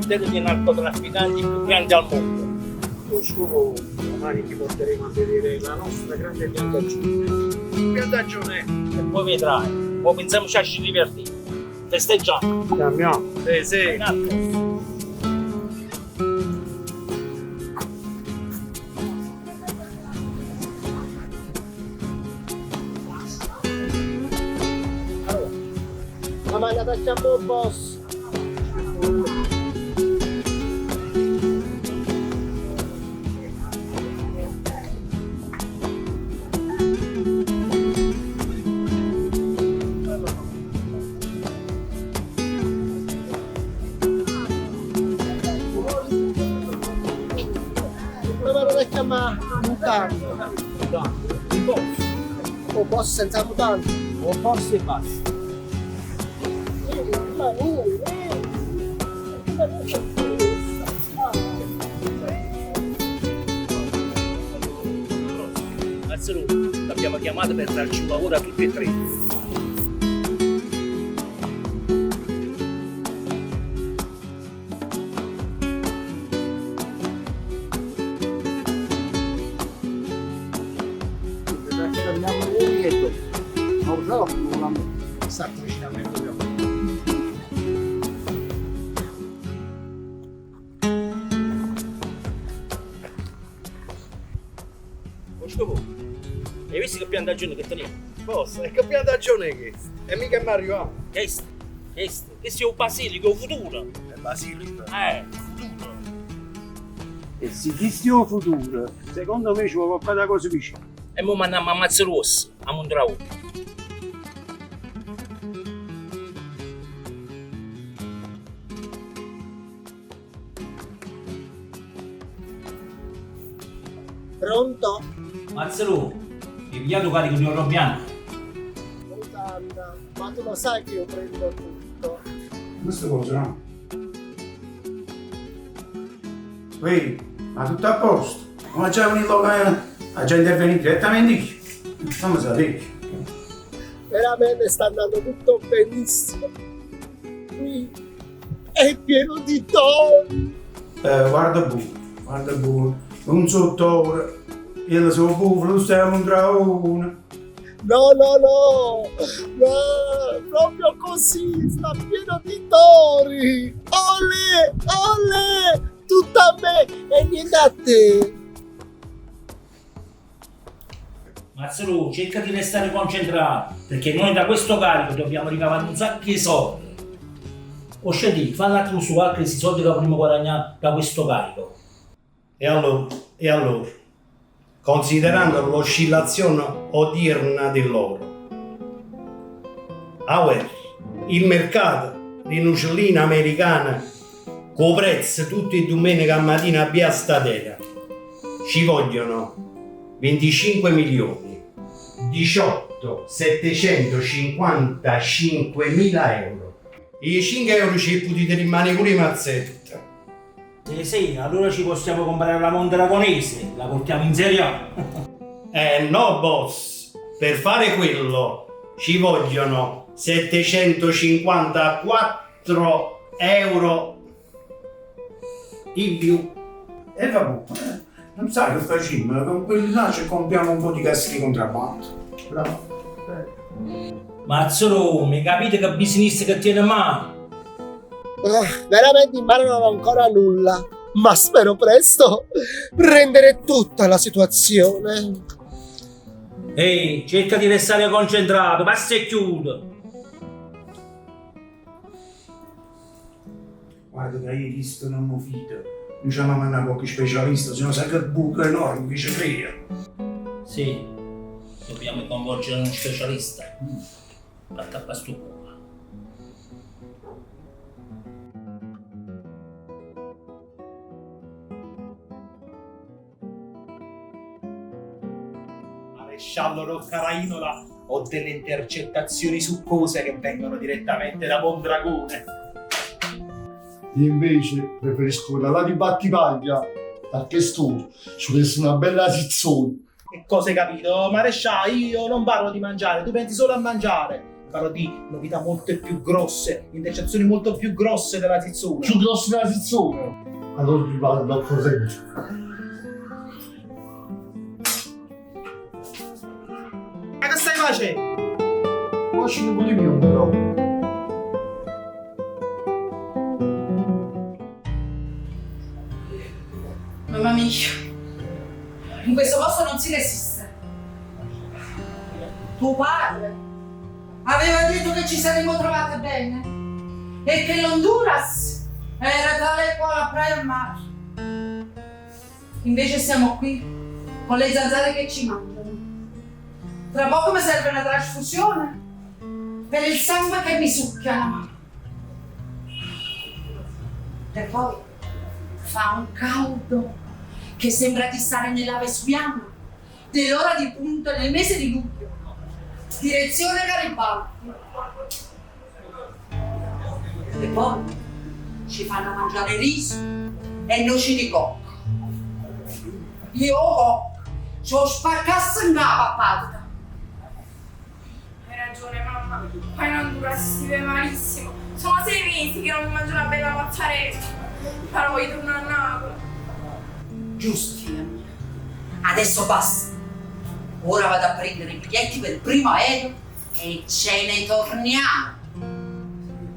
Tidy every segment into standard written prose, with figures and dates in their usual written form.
quartiere dei narcotrafficanti più grandi al mondo. Lo scopo, domani ti porteremo a vedere la nostra grande piantagione. Piantagione! E poi vedrai, poi pensiamoci a ci divertire. Festeggiamo. Andiamo. Sì. In alto. La maglia da campo boss. La mano da chiamare mutante. Il boss. O boss senza mutante. O boss e basta. Mazzaro, l'abbiamo chiamata per darci un lavoro a tutti e tre. Hai visto che piantagione che teniamo? Boss, e che piantagione è questa? E mica mi arriva. Questo è un basilico, un futuro. È basilico. Futuro. E se questo è un futuro, secondo me ci vuole qualche cosa vicino. E mo mandiamo a Mazzarossa, a Mondrao. Pronto? Mazzaro, hai pigliato carico di oro bianco? Mutanda, ma tu lo sai che io prendo tutto. Questa cosa no? Ehi, ma tutto a posto? Ma già venuto a già intervenire direttamente qui? Non mi sapete. Veramente sta andando tutto benissimo. Qui è pieno di tori. Guarda buono. Un sottore. Io sono buffalo, tu stai a Mondraone. No, proprio così, sta pieno di tori. Ole, tutto a me e niente a te. Mazzaro, cerca di restare concentrato, perché noi da questo carico dobbiamo ricavare un sacco di soldi. O scendi, fai un attimo su qualche soldi che avremo guadagnato da questo carico. E allora, considerando l'oscillazione odierna dell'oro, il mercato di nucellina americana con prezzo tutti i domenica mattina a Piastatera ci vogliono 25 milioni 18 755 mila euro. I 5 euro ci potete rimanere pure in mazzetta. Sì, allora ci possiamo comprare la Mondragonese, la portiamo in Serie A. No, boss, per fare quello ci vogliono 754 euro in più. E vabbè, non sai che facciamo, con quelli là ci compriamo un po' di caschi di contrabbando. Bravo. Mazzaro, mi capite che business che tiene mano? Veramente in mano non ho ancora nulla, ma spero presto prendere tutta la situazione. Ehi, cerca di restare concentrato, basta e chiudo. Guarda che io visto non mi fido, non c'è mai una qualche specialista, se no sai che buco enorme che ci crea. Sì, dobbiamo coinvolgere uno specialista. Fatta a sto cuore. Maresciallo Roccarainola, ho delle intercettazioni succose che vengono direttamente da Mondragone. Io invece preferisco quella là di Battipaglia, perché sto ci penso una bella zizzone. Che cosa hai capito? Maresciallo, io non parlo di mangiare, tu pensi solo a mangiare. Parlo di novità molto più grosse, intercettazioni molto più grosse della Tizzona. Più grosso della sezione. Allora mi vado dal corrente. Ma che stai facendo? Faccio pure mio però. Mamma mia, in questo posto non si resiste. Tuo padre aveva detto che ci saremmo trovate bene e che l'Honduras era tale e quale a Praia al mare. Invece siamo qui con le zanzare che ci mangiano. Tra poco mi serve una trasfusione per il sangue che mi succhia la mano. E poi fa un caldo che sembra di stare nella Vesuviana, dell'ora di punta nel mese di luglio, direzione Garibaldi. E poi ci fanno mangiare riso e noci di cocco. Io ci ho spaccato in capo, padre. Hai ragione mamma, qua in Honduras si vive malissimo. Sono 6 mesi che non mi mangio una bella mozzarella. Però voglio tornare a Napoli. Giusto, figlia mia. Adesso basta. Ora vado a prendere i biglietti per il primo aereo e ce ne torniamo.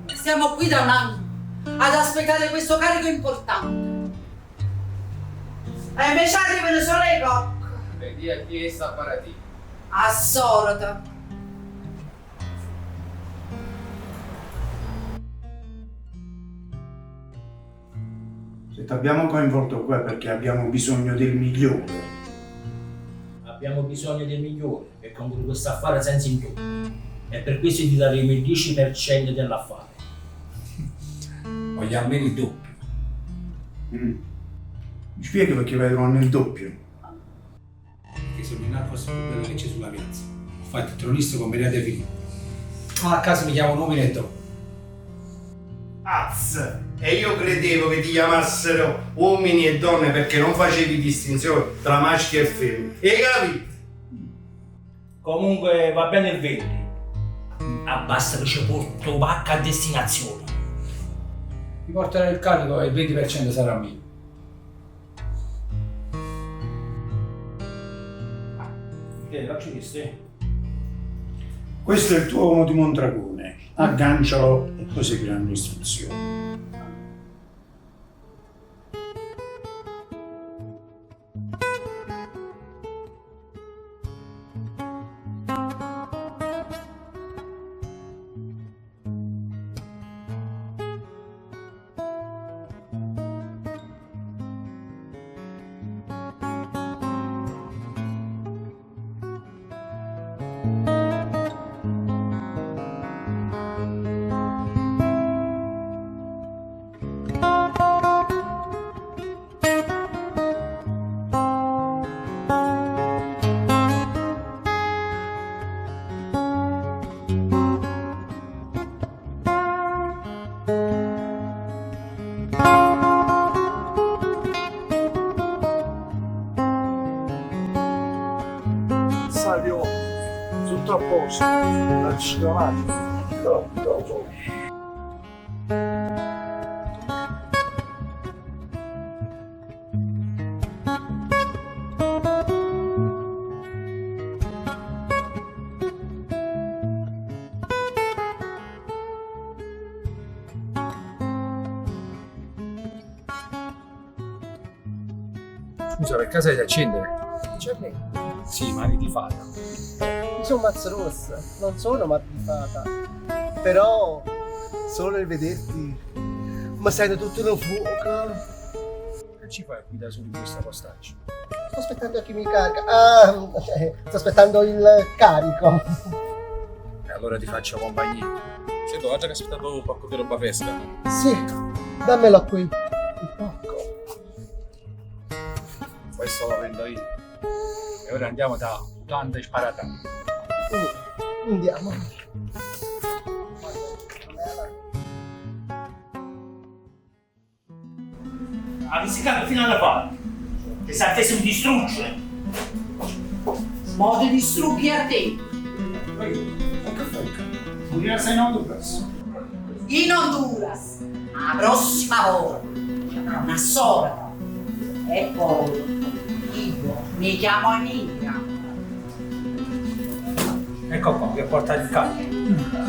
Stiamo qui da un anno ad aspettare questo carico importante. E invece arrivano solo le cocche. Vedi a chi sta parati. Assorta. Se ti abbiamo coinvolto qua è perché abbiamo bisogno del migliore. Abbiamo bisogno del migliore per concludere questo affare senza intoppi. E per questo ti daremo il 10% dell'affare. Voglio almeno il doppio. Mi spieghi perché vedono nel doppio? Perché sono il narcos più bello che c'è sulla piazza. Ho fatto il tronista con Maria De Filippo. Ma a casa mi chiamo Nominetto. Az! E io credevo che ti chiamassero uomini e donne perché non facevi distinzione tra maschi e femmine. E capito? Comunque va bene il 20. Abbassa che ci porto vacca a destinazione. Mi porterò il carico e il 20% sarà mio. Faccio questo, Questo è il tuo uomo di Mondragone. Aggancialo e poi seguiranno le istruzioni. Salio, tutto a posto. La cittadina. Scusa, per casa è da accendere? C'è me. Sì, mani di fata. Io sono Mazza Rossa, non sono mattifata. Però, solo nel vederti, mi sento tutto uno fuoco. Che ci fai qui da solo in questa postaccia? Sto aspettando che mi carica. Sto aspettando il carico. E allora ti faccio compagnia. Sento, oggi che aspettato un pacco di roba fresca. Sì, dammelo qui. Il pacco. Questo lo prendo io. E ora andiamo da tanta e sparata. Andiamo. Avessi capo fino alla parte. Che sapesse un distruggere. Modo di distruggi a te. Honduras in Honduras. In Honduras, la prossima volta, ci avrà una sorda. E poi, io mi chiamo Amica. Ecco qua, vi ho portato il capo.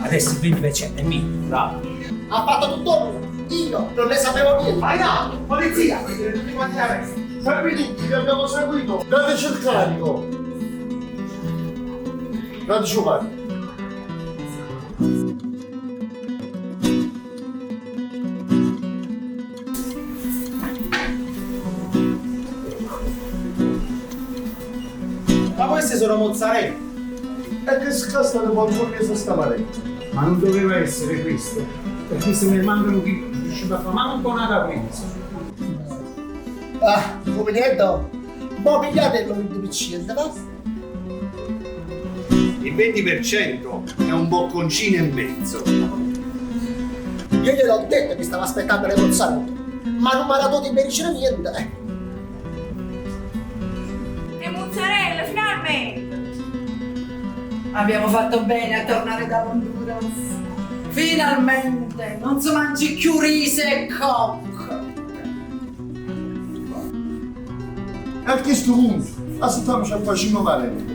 Adesso il 20% è mio. Bravo. Ha fatto tutto lui. Io non ne sapevo niente. Vai là, polizia, vedete tutti quanti arresti. Fermi tutti, vi abbiamo seguito. Dateci il carico. Dateci un carico. Ma queste sono mozzarella. E che scastano qualcuno che si sta parendo? Ma non doveva essere questo, perché se ne mandano chi riusciva a fare manco una caprese. Ah, come detto, ma pigliate il 20%, basta. Il 20% è un bocconcino e mezzo. Io gliel'ho detto che stavo aspettando le mozzarelle, ma non mi ha dato di benissimo niente. Le mozzarella, finalmente! Abbiamo fatto bene a tornare da Honduras. Finalmente non si mangi più riso e cocco. E a questo punto, aspettiamoci a facciamo male.